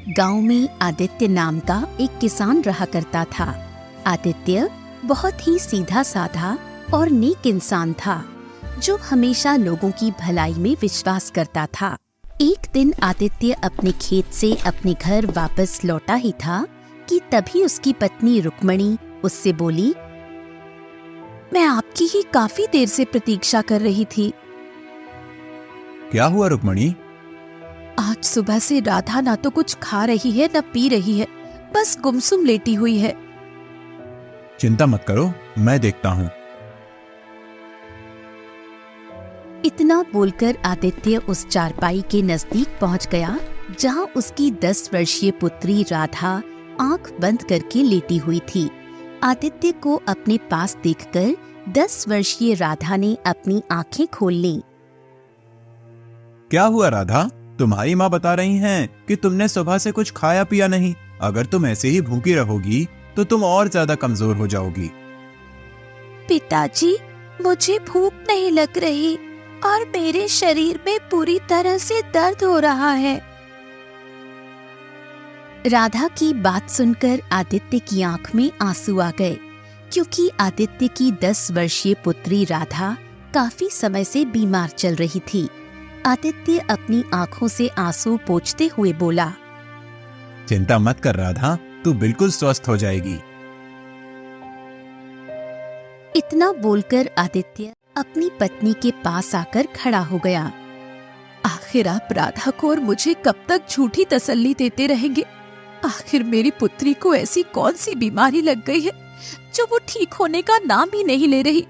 गांव में आदित्य नाम का एक किसान रहा करता था। आदित्य बहुत ही सीधा साधा और नेक इंसान था, जो हमेशा लोगों की भलाई में विश्वास करता था। एक दिन आदित्य अपने खेत से अपने घर वापस लौटा ही था कि तभी उसकी पत्नी रुक्मणी उससे बोली, मैं आपकी ही काफी देर से प्रतीक्षा कर रही थी। क्या हुआ रुक्मणी? आज सुबह से राधा ना तो कुछ खा रही है न पी रही है, बस गुमसुम लेटी हुई है। चिंता मत करो, मैं देखता हूँ। इतना बोलकर आदित्य उस चारपाई के नजदीक पहुंच गया, जहां उसकी 10 वर्षीय पुत्री राधा आंख बंद करके लेटी हुई थी। आदित्य को अपने पास देखकर 10 वर्षीय राधा ने अपनी आंखें खोल ली। क्या हुआ राधा? तुम्हारी माँ बता रही हैं कि तुमने सुबह से कुछ खाया पिया नहीं। अगर तुम ऐसे ही भूखी रहोगी तो तुम और ज्यादा कमजोर हो जाओगी। पिताजी, मुझे भूख नहीं लग रही और मेरे शरीर में पूरी तरह से दर्द हो रहा है। राधा की बात सुनकर आदित्य की आंख में आंसू आ गए, क्योंकि आदित्य की 10 वर्षीय पुत्री राधा काफी समय से बीमार चल रही थी। आदित्य अपनी आंखों से आंसू पोंछते हुए बोला, चिंता मत कर राधा, तू बिल्कुल स्वस्थ हो जाएगी। इतना बोलकर आदित्य अपनी पत्नी के पास आकर खड़ा हो गया। आखिर आप राधा को और मुझे कब तक झूठी तसल्ली देते रहेंगे? आखिर मेरी पुत्री को ऐसी कौन सी बीमारी लग गई है जो वो ठीक होने का नाम ही नहीं ले रही?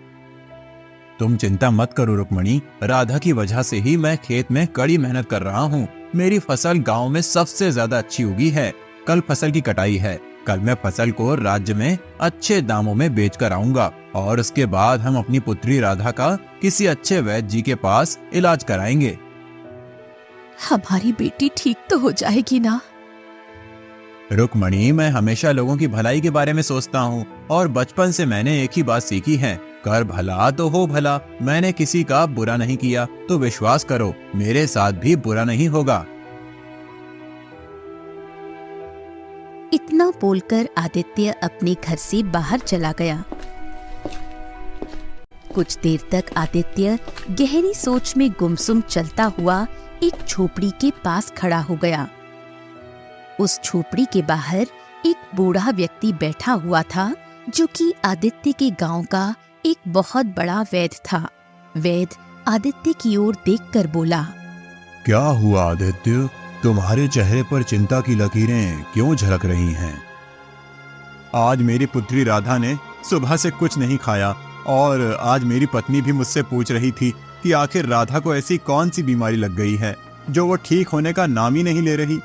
तुम चिंता मत करो रुक्मणी, राधा की वजह से ही मैं खेत में कड़ी मेहनत कर रहा हूँ। मेरी फसल गांव में सबसे ज्यादा अच्छी उगी है। कल फसल की कटाई है। कल मैं फसल को राज्य में अच्छे दामों में बेच कर आऊंगा और उसके बाद हम अपनी पुत्री राधा का किसी अच्छे वैद्य जी के पास इलाज कराएंगे। हमारी बेटी ठीक तो हो जाएगी ना? रुक्मणी, मैं हमेशा लोगों की भलाई के बारे में सोचता हूँ और बचपन से मैंने एक ही बात सीखी है, कर भला तो हो भला। मैंने किसी का बुरा नहीं किया, तो विश्वास करो मेरे साथ भी बुरा नहीं होगा। इतना बोलकर आदित्य अपने घर से बाहर चला गया। कुछ देर तक आदित्य गहरी सोच में गुमसुम चलता हुआ एक झोपड़ी के पास खड़ा हो गया। उस झोपड़ी के बाहर एक बूढ़ा व्यक्ति बैठा हुआ था, जो कि आदित्य के गांव का एक बहुत बड़ा वैद्य था। वैद्य आदित्य की ओर देखकर बोला, क्या हुआ आदित्य? तुम्हारे चेहरे पर चिंता की लकीरें क्यों झलक रही हैं? आज मेरी पुत्री राधा ने सुबह से कुछ नहीं खाया और आज मेरी पत्नी भी मुझसे पूछ रही थी कि आखिर राधा को ऐसी कौन सी बीमारी लग गई है जो वो ठीक होने का नाम ही नहीं ले रही।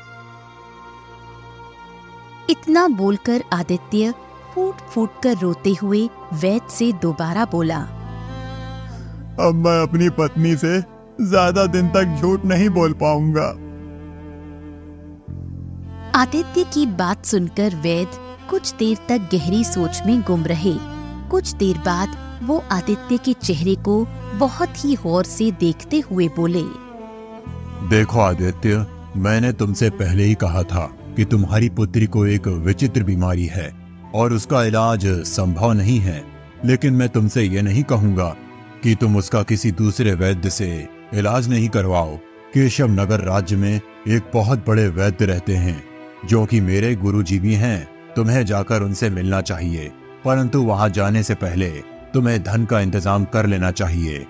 इतना बोलकर आदित्य फूट फूट कर रोते हुए वैद्य से दोबारा बोला, अब मैं अपनी पत्नी से ज्यादा दिन तक झूठ नहीं बोल पाऊंगा। आदित्य की बात सुनकर वैद्य कुछ देर तक गहरी सोच में गुम रहे। कुछ देर बाद वो आदित्य के चेहरे को बहुत ही गौर से देखते हुए बोले, देखो आदित्य, मैंने तुमसे पहले ही कहा था कि तुम्हारी पुत्री को एक विचित्र बीमारी है और उसका इलाज संभव नहीं है। लेकिन मैं तुमसे ये नहीं कहूंगा कि तुम उसका किसी दूसरे वैद्य से इलाज नहीं करवाओ। केशव नगर राज्य में एक बहुत बड़े वैद्य रहते हैं, जो कि मेरे गुरुजी भी हैं। तुम्हें जाकर उनसे मिलना चाहिए, परंतु वहां जाने से पहले तुम्हें धन का इंतजाम कर लेना चाहिए।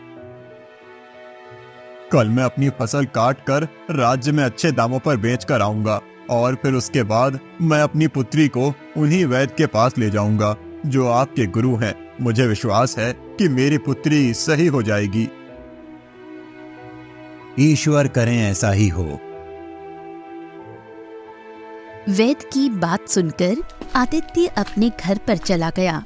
कल मैं अपनी फसल काट कर राज्य में अच्छे दामों पर बेच कर आऊंगा और फिर उसके बाद मैं अपनी पुत्री को उन्हीं वैद्य के पास ले जाऊंगा जो आपके गुरु हैं। मुझे विश्वास है कि मेरी पुत्री सही हो जाएगी। ईश्वर करें ऐसा ही हो। वैद्य की बात सुनकर आदित्य अपने घर पर चला गया।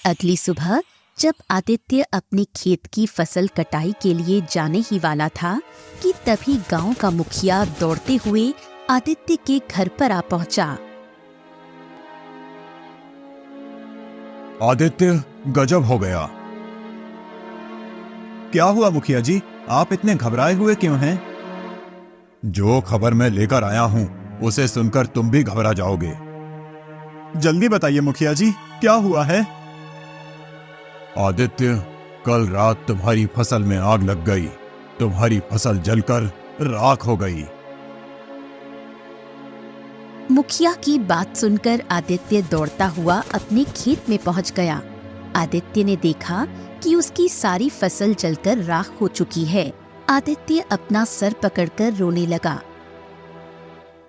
अगली सुबह जब आदित्य अपने खेत की फसल कटाई के लिए जाने ही वाला था कि तभी गांव का मुखिया दौड़ते हुए आदित्य के घर पर आ पहुंचा। आदित्य, गजब हो गया। क्या हुआ मुखिया जी? आप इतने घबराए हुए क्यों हैं? जो खबर मैं लेकर आया हूं उसे सुनकर तुम भी घबरा जाओगे। जल्दी बताइए मुखिया जी, क्या हुआ है? आदित्य, कल रात तुम्हारी फसल में आग लग गई। तुम्हारी फसल जलकर राख हो गई। मुखिया की बात सुनकर आदित्य दौड़ता हुआ अपने खेत में पहुंच गया। आदित्य ने देखा कि उसकी सारी फसल जलकर राख हो चुकी है। आदित्य अपना सर पकड़कर रोने लगा।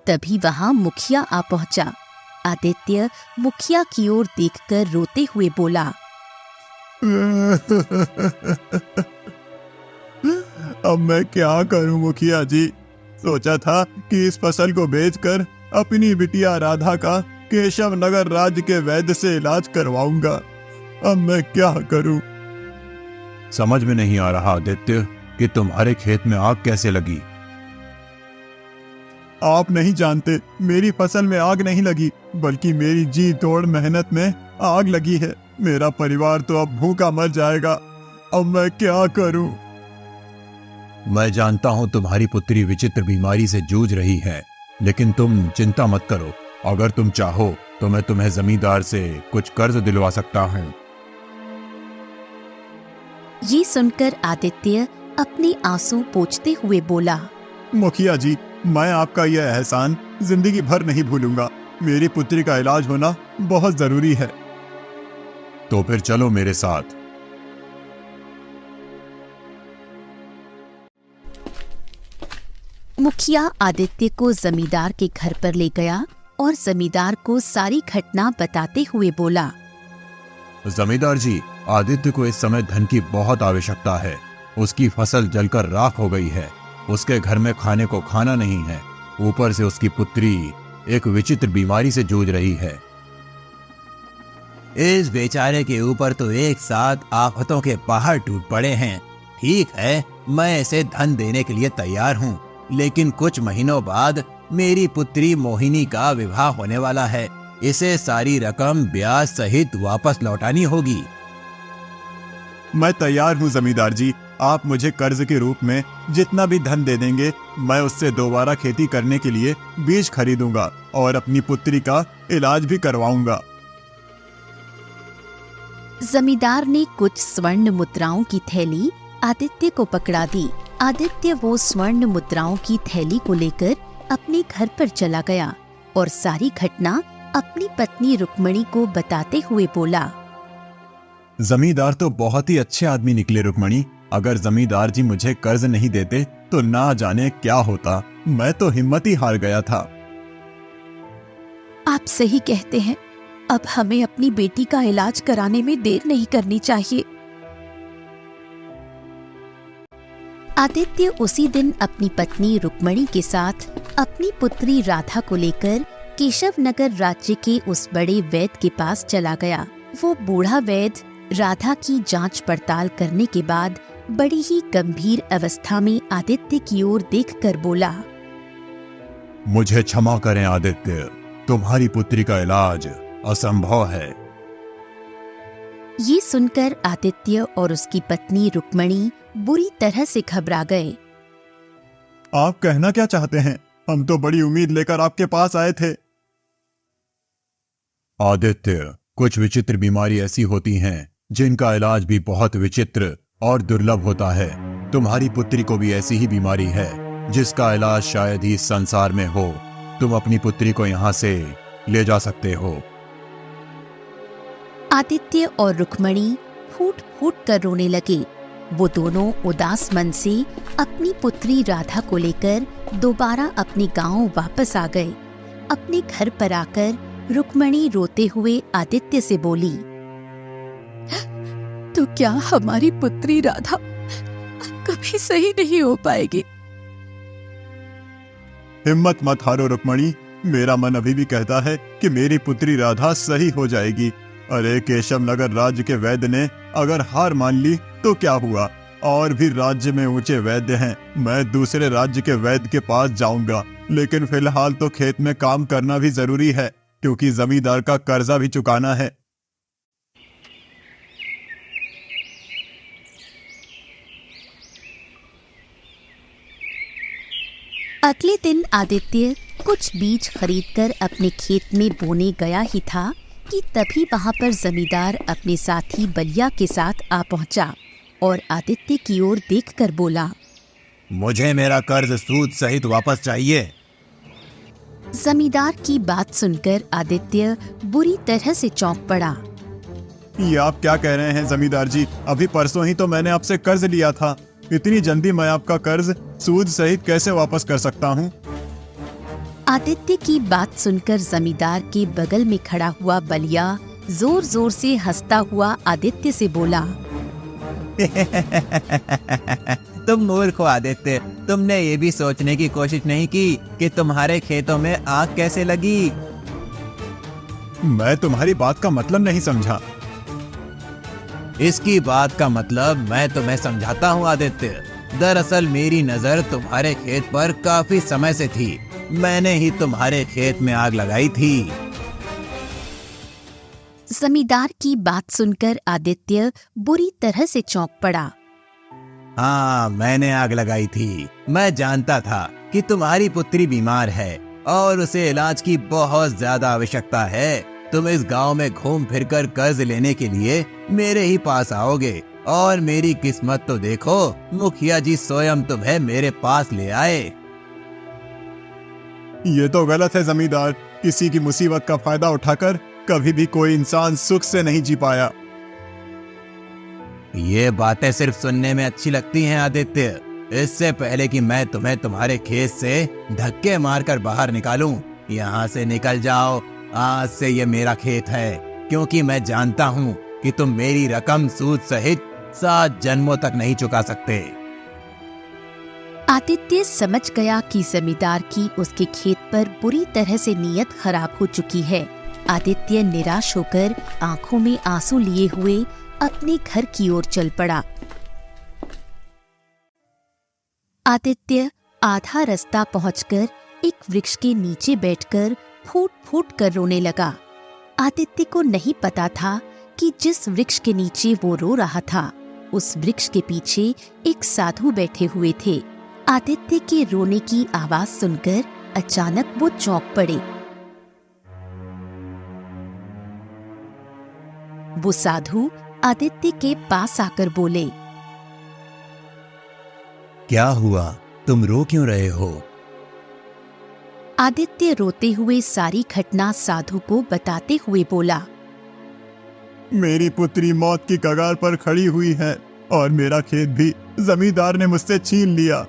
तभी वहां मुखिया आ पहुंचा। आदित्य मुखिया की ओर देखकर रोते हुए बोला, अब मैं क्या करूं मुखिया जी? सोचा था कि इस फसल को बेचकर अपनी बिटिया राधा का केशव नगर राज्य के वैद्य से इलाज करवाऊंगा। अब मैं क्या करूं? समझ में नहीं आ रहा आदित्य कि तुम्हारे खेत में आग कैसे लगी। आप नहीं जानते, मेरी फसल में आग नहीं लगी, बल्कि मेरी जी तोड़ मेहनत में आग लगी है। मेरा परिवार तो अब भूखा मर जाएगा। अब मैं क्या करूं? मैं जानता हूं तुम्हारी पुत्री विचित्र बीमारी से जूझ रही है, लेकिन तुम चिंता मत करो। अगर तुम चाहो तो मैं तुम्हें जमींदार से कुछ कर्ज दिलवा सकता हूं। ये सुनकर आदित्य अपने आंसू पोंछते हुए बोला, मुखिया जी, मैं आपका यह एहसान जिंदगी भर नहीं भूलूंगा। मेरी पुत्री का इलाज होना बहुत जरूरी है। तो फिर चलो मेरे साथ। मुखिया आदित्य को जमींदार के घर पर ले गया और जमींदार को सारी घटना बताते हुए बोला, जमींदार जी, आदित्य को इस समय धन की बहुत आवश्यकता है। उसकी फसल जलकर राख हो गई है। उसके घर में खाने को खाना नहीं है। ऊपर से उसकी पुत्री एक विचित्र बीमारी से जूझ रही है। इस बेचारे के ऊपर तो एक साथ आफतों के पहाड़ टूट पड़े हैं। ठीक है, मैं इसे धन देने के लिए तैयार हूँ, लेकिन कुछ महीनों बाद मेरी पुत्री मोहिनी का विवाह होने वाला है। इसे सारी रकम ब्याज सहित वापस लौटानी होगी। मैं तैयार हूँ जमींदार जी। आप मुझे कर्ज के रूप में जितना भी धन दे देंगे, मैं उससे दोबारा खेती करने के लिए बीज खरीदूंगा और अपनी पुत्री का इलाज भी करवाऊंगा। जमींदार ने कुछ स्वर्ण मुद्राओं की थैली आदित्य को पकड़ा दी। आदित्य वो स्वर्ण मुद्राओं की थैली को लेकर अपने घर पर चला गया और सारी घटना अपनी पत्नी रुक्मणी को बताते हुए बोला, जमींदार तो बहुत ही अच्छे आदमी निकले रुक्मणी। अगर जमींदार जी मुझे कर्ज नहीं देते तो ना जाने क्या होता। मैं तो हिम्मत ही हार गया था। आप सही कहते हैं। अब हमें अपनी बेटी का इलाज कराने में देर नहीं करनी चाहिए। आदित्य उसी दिन अपनी पत्नी रुक्मणी के साथ अपनी पुत्री राधा को लेकर केशव नगर राज्य के उस बड़े वैद्य के पास चला गया। वो बूढ़ा वैद्य राधा की जांच पड़ताल करने के बाद बड़ी ही गंभीर अवस्था में आदित्य की ओर देखकर बोला, मुझे क्षमा करें आदित्य, तुम्हारी पुत्री का इलाज असंभव है। ये सुनकर आदित्य और उसकी पत्नी रुक्मणी बुरी तरह से घबरा गए। आप कहना क्या चाहते हैं? हम तो बड़ी उम्मीद लेकर आपके पास आए थे। आदित्य, कुछ विचित्र बीमारी ऐसी होती हैं जिनका इलाज भी बहुत विचित्र और दुर्लभ होता है। तुम्हारी पुत्री को भी ऐसी ही बीमारी है जिसका इलाज शायद ही इस संसार में हो। तुम अपनी पुत्री को यहाँ से ले जा सकते हो। आदित्य और रुक्मणी फूट फूट कर रोने लगे। वो दोनों उदास मन से अपनी पुत्री राधा को लेकर दोबारा अपने गांव वापस आ गए। अपने घर पर आकर रुक्मणी रोते हुए आदित्य से बोली, तो क्या हमारी पुत्री राधा कभी सही नहीं हो पाएगी? हिम्मत मत हारो रुक्मणी। मेरा मन अभी भी कहता है कि मेरी पुत्री राधा सही हो जाएगी। अरे केशव नगर राज्य के वैद्य ने अगर हार मान ली तो क्या हुआ? और भी राज्य में ऊंचे वैद्य हैं। मैं दूसरे राज्य के वैद्य के पास जाऊंगा, लेकिन फिलहाल तो खेत में काम करना भी जरूरी है, क्योंकि जमींदार का कर्जा भी चुकाना है। अगले दिन आदित्य कुछ बीज खरीदकर अपने खेत में बोने गया ही था कि तभी वहां पर जमींदार अपने साथी बलिया के साथ आ पहुंचा और आदित्य की ओर देखकर बोला, मुझे मेरा कर्ज सूद सहित वापस चाहिए। जमींदार की बात सुनकर आदित्य बुरी तरह से चौंक पड़ा। ये आप क्या कह रहे हैं जमींदार जी? अभी परसों ही तो मैंने आपसे कर्ज लिया था। इतनी जल्दी मैं आपका कर्ज सूद सहित कैसे वापस कर सकता हूँ? आदित्य की बात सुनकर जमींदार के बगल में खड़ा हुआ बलिया जोर जोर से हंसता हुआ आदित्य से बोला, तुम मूर्ख हो आदित्य, तुमने ये भी सोचने की कोशिश नहीं की कि तुम्हारे खेतों में आग कैसे लगी। मैं तुम्हारी बात का मतलब नहीं समझा। इसकी बात का मतलब मैं तुम्हें समझाता हूँ आदित्य। दरअसल मेरी नजर तुम्हारे खेत पर काफी समय से थी। मैंने ही तुम्हारे खेत में आग लगाई थी। जमींदार की बात सुनकर आदित्य बुरी तरह से चौंक पड़ा। हाँ, मैंने आग लगाई थी। मैं जानता था कि तुम्हारी पुत्री बीमार है और उसे इलाज की बहुत ज्यादा आवश्यकता है। तुम इस गांव में घूम फिरकर कर्ज लेने के लिए मेरे ही पास आओगे और मेरी किस्मत तो देखो, मुखिया जी स्वयं तुम्हें मेरे पास ले आए। ये तो गलत है जमींदार। किसी की मुसीबत का फायदा उठाकर कभी भी कोई इंसान सुख से नहीं जी पाया। ये बातें सिर्फ सुनने में अच्छी लगती हैं आदित्य। इससे पहले कि मैं तुम्हें तुम्हारे खेत से धक्के मारकर बाहर निकालूं, यहाँ से निकल जाओ। आज से ये मेरा खेत है, क्योंकि मैं जानता हूँ कि तुम मेरी रकम सूद सहित 7 जन्मों तक नहीं चुका सकते। आदित्य समझ गया कि जमींदार की उसके खेत पर बुरी तरह से नीयत खराब हो चुकी है। आदित्य निराश होकर आंखों में आंसू लिए हुए अपने घर की ओर चल पड़ा। आदित्य आधा रास्ता पहुंचकर एक वृक्ष के नीचे बैठकर फूट फूट कर रोने लगा। आदित्य को नहीं पता था कि जिस वृक्ष के नीचे वो रो रहा था, उस वृक्ष के पीछे एक साधु बैठे हुए थे। आदित्य के रोने की आवाज सुनकर अचानक वो चौंक पड़े। वो साधु आदित्य के पास आकर बोले, क्या हुआ? तुम रो क्यों रहे हो? आदित्य रोते हुए सारी घटना साधु को बताते हुए बोला, मेरी पुत्री मौत की कगार पर खड़ी हुई है और मेरा खेत भी जमींदार ने मुझसे छीन लिया।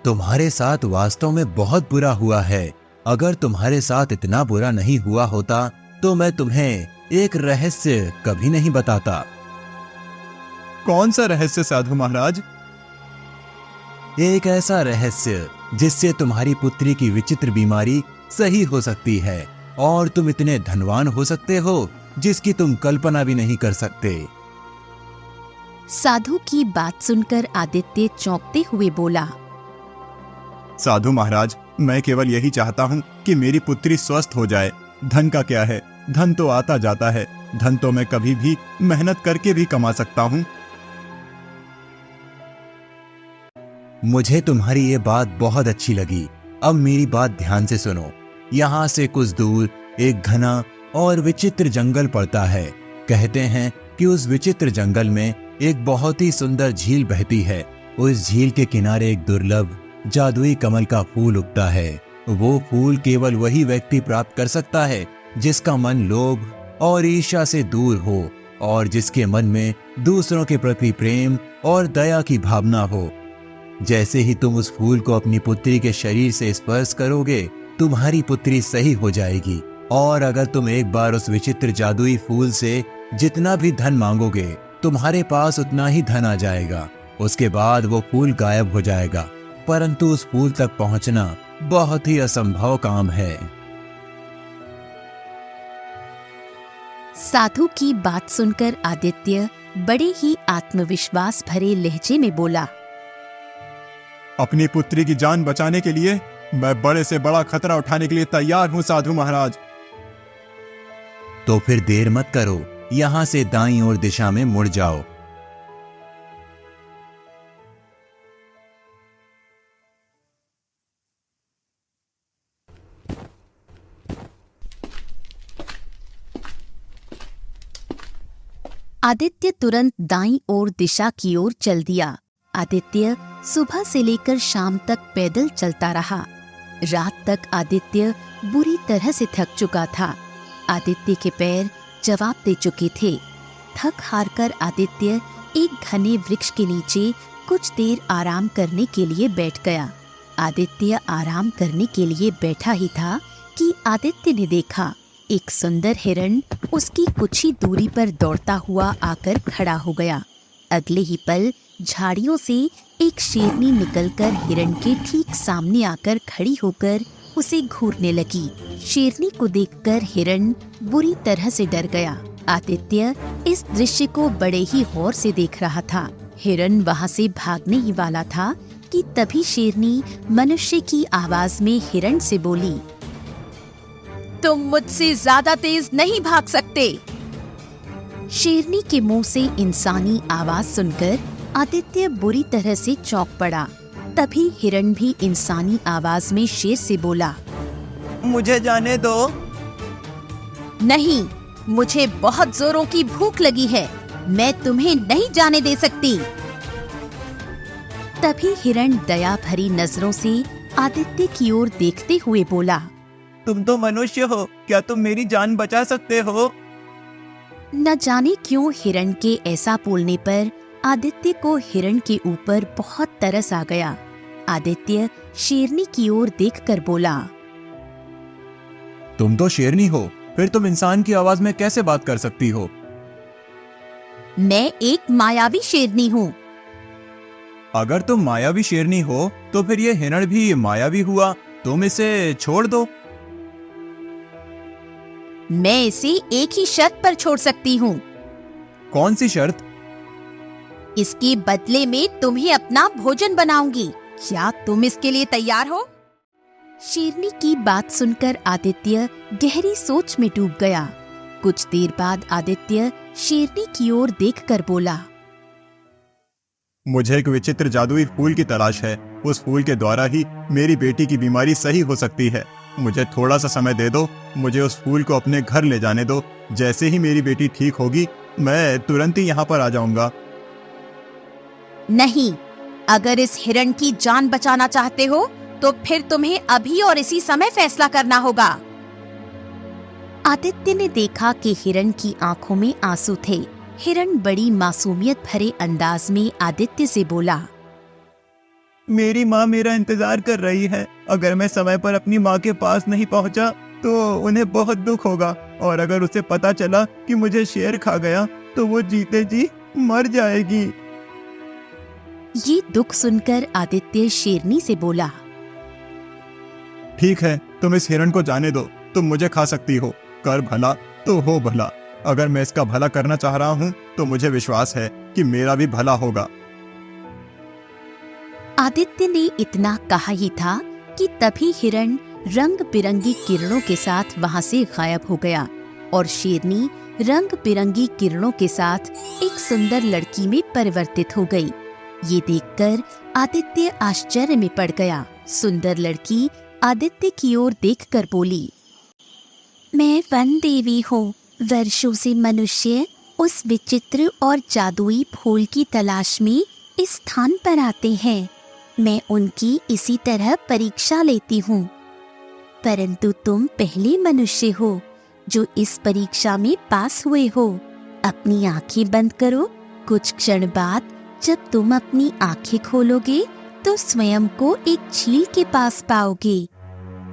तुम्हारे साथ वास्तव में बहुत बुरा हुआ है। अगर तुम्हारे साथ इतना बुरा नहीं हुआ होता तो मैं तुम्हें एक रहस्य कभी नहीं बताता। कौन सा रहस्य साधु महाराज? एक ऐसा रहस्य जिससे तुम्हारी पुत्री की विचित्र बीमारी सही हो सकती है और तुम इतने धनवान हो सकते हो जिसकी तुम कल्पना भी नहीं कर सकते। साधु की बात सुनकर आदित्य चौंकते हुए बोला, साधु महाराज, मैं केवल यही चाहता हूँ कि मेरी पुत्री स्वस्थ हो जाए। धन का क्या है? धन तो आता जाता है। धन तो मैं कभी भी मेहनत करके भी कमा सकता हूँ। मुझे तुम्हारी ये बात बहुत अच्छी लगी। अब मेरी बात ध्यान से सुनो। यहाँ से कुछ दूर एक घना और विचित्र जंगल पड़ता है। कहते हैं कि उस विचित्र जंगल में एक बहुत ही सुंदर झील बहती है। उस झील के किनारे एक दुर्लभ जादुई कमल का फूल उगता है। वो फूल केवल वही व्यक्ति प्राप्त कर सकता है जिसका मन लोभ और ईर्ष्या से दूर हो और जिसके मन में दूसरों के प्रति प्रेम और दया की भावना हो। जैसे ही तुम उस फूल को अपनी पुत्री के शरीर से स्पर्श करोगे, तुम्हारी पुत्री सही हो जाएगी। और अगर तुम एक बार उस विचित्र जादुई फूल से जितना भी धन मांगोगे, तुम्हारे पास उतना ही धन आ जाएगा। उसके बाद वो फूल गायब हो जाएगा। परंतु उस फूल तक पहुंचना बहुत ही असंभव काम है। साधु की बात सुनकर आदित्य बड़े ही आत्मविश्वास भरे लहजे में बोला, अपनी पुत्री की जान बचाने के लिए मैं बड़े से बड़ा खतरा उठाने के लिए तैयार हूँ साधु महाराज। तो फिर देर मत करो, यहाँ से दाईं ओर दिशा में मुड़ जाओ। आदित्य तुरंत दाईं ओर दिशा की ओर चल दिया। आदित्य सुबह से लेकर शाम तक पैदल चलता रहा। रात तक आदित्य बुरी तरह से थक चुका था। आदित्य के पैर जवाब दे चुके थे। थक हार कर आदित्य एक घने वृक्ष के नीचे कुछ देर आराम करने के लिए बैठ गया। आदित्य आराम करने के लिए बैठा ही था कि आदित्य ने देखा एक सुंदर हिरण उसकी कुछ ही दूरी पर दौड़ता हुआ आकर खड़ा हो गया। अगले ही पल झाड़ियों से एक शेरनी निकलकर हिरण के ठीक सामने आकर खड़ी होकर उसे घूरने लगी। शेरनी को देखकर हिरण बुरी तरह से डर गया। आदित्य इस दृश्य को बड़े ही गौर से देख रहा था। हिरण वहां से भागने ही वाला था कि तभी शेरनी मनुष्य की आवाज में हिरण से बोली, तुम मुझसे ज्यादा तेज नहीं भाग सकते। शेरनी के मुंह से इंसानी आवाज सुनकर आदित्य बुरी तरह से चौंक पड़ा। तभी हिरण भी इंसानी आवाज में शेर से बोला, मुझे जाने दो। नहीं, मुझे बहुत जोरों की भूख लगी है, मैं तुम्हें नहीं जाने दे सकती। तभी हिरण दया भरी नजरों से आदित्य की ओर देखते हुए बोला, तुम तो मनुष्य हो, क्या तुम मेरी जान बचा सकते हो? न जाने क्यों हिरण के ऐसा बोलने पर आदित्य को हिरण के ऊपर बहुत तरस आ गया। आदित्य शेरनी की ओर देखकर बोला, तुम तो शेरनी हो, फिर तुम इंसान की आवाज में कैसे बात कर सकती हो? मैं एक मायावी शेरनी हूँ। अगर तुम मायावी शेरनी हो तो फिर ये हिरण भी मायावी हुआ, तुम इसे छोड़ दो। मैं इसे एक ही शर्त पर छोड़ सकती हूँ। कौन सी शर्त? इसके बदले में तुम्हें अपना भोजन बनाऊंगी। क्या तुम इसके लिए तैयार हो? शेरनी की बात सुनकर आदित्य गहरी सोच में डूब गया। कुछ देर बाद आदित्य शेरनी की ओर देखकर बोला, मुझे एक विचित्र जादुई फूल की तलाश है। उस फूल के द्वारा ही मेरी बेटी की बीमारी सही हो सकती है। मुझे थोड़ा सा समय दे दो, मुझे उस फूल को अपने घर ले जाने दो। जैसे ही मेरी बेटी ठीक होगी, मैं तुरंत ही यहाँ पर आ जाऊंगा। नहीं, अगर इस हिरण की जान बचाना चाहते हो तो फिर तुम्हें अभी और इसी समय फैसला करना होगा। आदित्य ने देखा कि हिरण की आंखों में आंसू थे। हिरण बड़ी मासूमियत भरे अंदाज में आदित्य से बोला, मेरी माँ मेरा इंतजार कर रही है। अगर मैं समय पर अपनी माँ के पास नहीं पहुँचा तो उन्हें बहुत दुख होगा, और अगर उसे पता चला कि मुझे शेर खा गया तो वो जीते जी मर जाएगी। ये दुख सुनकर आदित्य शेरनी से बोला, ठीक है, तुम इस हिरण को जाने दो, तुम मुझे खा सकती हो। कर भला तो हो भला। अगर मैं इसका भला करना चाह रहा हूँ तो मुझे विश्वास है कि मेरा भी भला होगा। आदित्य ने इतना कहा ही था कि तभी हिरण रंग बिरंगी किरणों के साथ वहां से गायब हो गया और शेरनी रंग बिरंगी किरणों के साथ एक सुंदर लड़की में परिवर्तित हो गई। ये देखकर आदित्य आश्चर्य में पड़ गया। सुंदर लड़की आदित्य की ओर देखकर बोली, मैं वन देवी हूँ। वर्षों से मनुष्य उस विचित्र और जादुई फूल की तलाश में इस स्थान पर आते हैं। मैं उनकी इसी तरह परीक्षा लेती हूँ, परंतु तुम पहले मनुष्य हो जो इस परीक्षा में पास हुए हो। अपनी आंखें बंद करो। कुछ क्षण बाद जब तुम अपनी आंखें खोलोगे तो स्वयं को एक झील के पास पाओगे।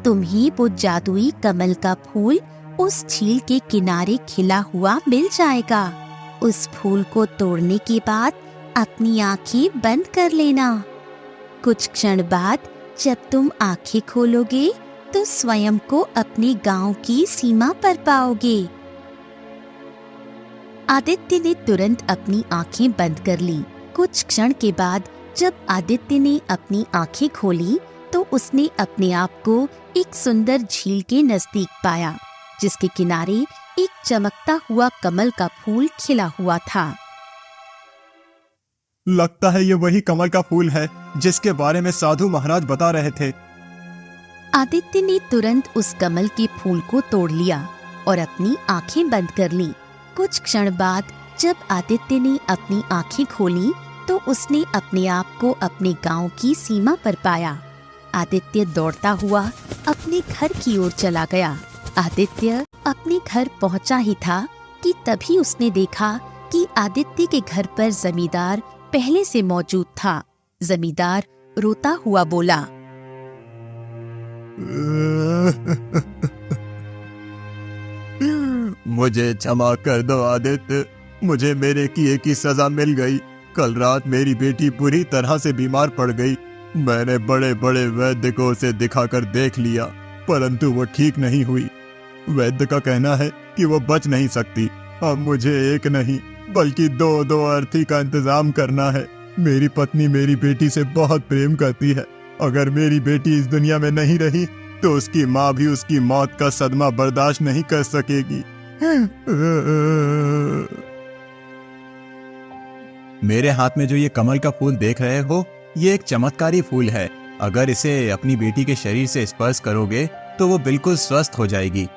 तुम्हें वो जादुई कमल का फूल उस झील के किनारे खिला हुआ मिल जाएगा। उस फूल को तोड़ने के बाद अपनी आंखें बंद कर लेना। कुछ क्षण बाद जब तुम आंखें खोलोगे तो स्वयं को अपने गांव की सीमा पर पाओगे। आदित्य ने तुरंत अपनी आंखें बंद कर ली। कुछ क्षण के बाद जब आदित्य ने अपनी आंखें खोली तो उसने अपने आप को एक सुंदर झील के नजदीक पाया, जिसके किनारे एक चमकता हुआ कमल का फूल खिला हुआ था। लगता है ये वही कमल का फूल है जिसके बारे में साधु महाराज बता रहे थे। आदित्य ने तुरंत उस कमल के फूल को तोड़ लिया और अपनी आंखें बंद कर ली। कुछ क्षण बाद जब आदित्य ने अपनी आंखें खोली तो उसने अपने आप को अपने गांव की सीमा पर पाया। आदित्य दौड़ता हुआ अपने घर की ओर चला गया। आदित्य अपने घर पहुंचा ही था कि तभी उसने देखा कि आदित्य के घर पर जमींदार पहले से मौजूद था। जमींदार रोता हुआ बोला, मुझे क्षमा कर दो आदित्य, मुझे मेरे किए की सजा मिल गई। कल रात मेरी बेटी बुरी तरह से बीमार पड़ गई। मैंने बड़े बड़े वैद्य को उसे दिखाकर देख लिया, परंतु वो ठीक नहीं हुई। वैद्य का कहना है कि वो बच नहीं सकती। अब मुझे एक नहीं बल्कि दो अर्थी का इंतजाम करना है। मेरी पत्नी मेरी बेटी से बहुत प्रेम करती है। अगर मेरी बेटी इस दुनिया में नहीं रही तो उसकी माँ भी उसकी मौत का सदमा बर्दाश्त नहीं कर सकेगी। मेरे हाथ में जो ये कमल का फूल देख रहे हो, ये एक चमत्कारी फूल है। अगर इसे अपनी बेटी के शरीर से स्पर्श करोगे तो वो बिल्कुल स्वस्थ हो जाएगी।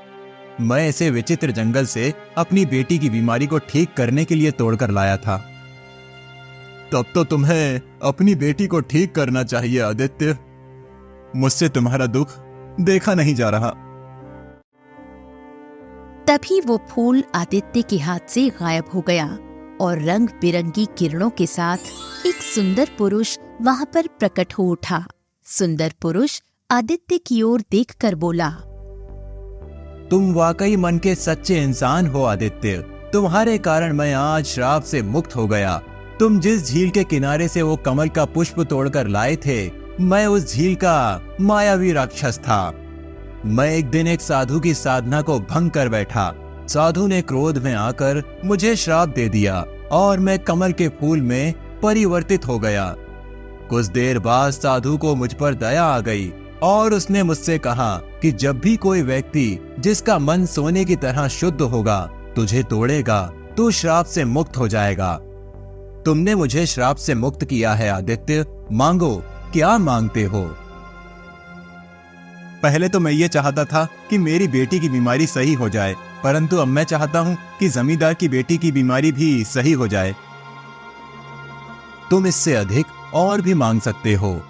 मैं इसे विचित्र जंगल से अपनी बेटी की बीमारी को ठीक करने के लिए तोड़कर लाया था। तब तो तुम्हें अपनी बेटी को ठीक करना चाहिए आदित्य। मुझसे तुम्हारा दुख देखा नहीं जा रहा। तभी वो फूल आदित्य के हाथ से गायब हो गया और रंग बिरंगी किरणों के साथ एक सुंदर पुरुष वहां पर प्रकट हो उठा। सुंदर पुरुष आदित्य की ओर देखकर बोला, तुम वाकई मन के सच्चे इंसान हो आदित्य। तुम्हारे कारण मैं आज श्राप से मुक्त हो गया। तुम जिस झील के किनारे से वो कमल का पुष्प तोड़कर लाए थे, मैं उस झील का मायावी राक्षस था। मैं एक दिन एक साधु की साधना को भंग कर बैठा। साधु ने क्रोध में आकर मुझे श्राप दे दिया और मैं कमल के फूल में परिवर्तित हो गया। कुछ देर बाद साधु को मुझ पर दया आ गई और उसने मुझसे कहा कि जब भी कोई व्यक्ति जिसका मन सोने की तरह शुद्ध होगा तुझे तोड़ेगा तो श्राप से मुक्त हो जाएगा। तुमने मुझे श्राप से मुक्त किया है आदित्य। मांगो, क्या मांगते हो? पहले तो मैं ये चाहता था कि मेरी बेटी की बीमारी सही हो जाए, परंतु अब मैं चाहता हूँ कि जमींदार की बेटी की बीमारी भी सही हो जाए। तुम इससे अधिक और भी मांग सकते हो।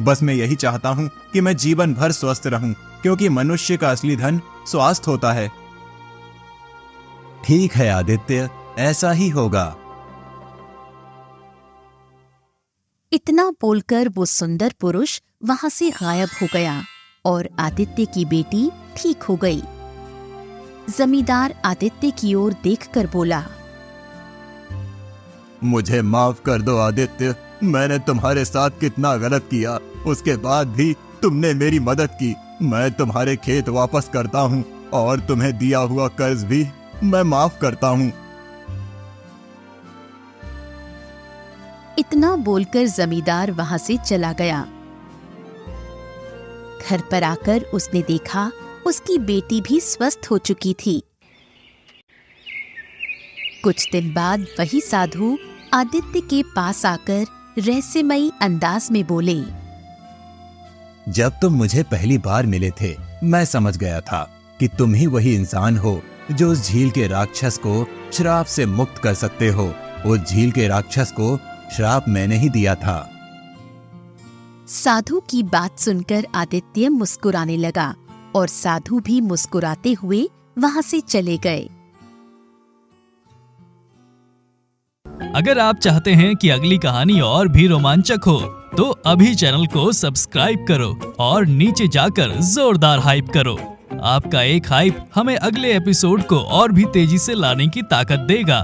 बस मैं यही चाहता हूँ कि मैं जीवन भर स्वस्थ रहूं, क्योंकि मनुष्य का असली धन स्वास्थ्य होता है। ठीक है आदित्य, ऐसा ही होगा। इतना बोलकर वो सुंदर पुरुष वहां से गायब हो गया और आदित्य की बेटी ठीक हो गई। जमींदार आदित्य की ओर देखकर बोला, मुझे माफ कर दो आदित्य। मैंने तुम्हारे साथ कितना गलत किया, उसके बाद भी तुमने मेरी मदद की। मैं तुम्हारे खेत वापस करता हूँ और तुम्हें दिया हुआ कर्ज भी मैं माफ करता हूँ। इतना बोलकर जमींदार वहां से चला गया। घर पर आकर उसने देखा उसकी बेटी भी स्वस्थ हो चुकी थी। कुछ दिन बाद वही साधु आदित्य के पास आकर रहस्यमयी अंदाज में बोले, जब तुम मुझे पहली बार मिले थे मैं समझ गया था कि तुम ही वही इंसान हो जो उस झील के राक्षस को श्राप से मुक्त कर सकते हो। उस झील के राक्षस को श्राप मैंने ही दिया था। साधु की बात सुनकर आदित्य मुस्कुराने लगा और साधु भी मुस्कुराते हुए वहां से चले गए। अगर आप चाहते हैं कि अगली कहानी और भी रोमांचक हो तो अभी चैनल को सब्सक्राइब करो और नीचे जाकर जोरदार हाइप करो। आपका एक हाइप हमें अगले एपिसोड को और भी तेजी से लाने की ताकत देगा।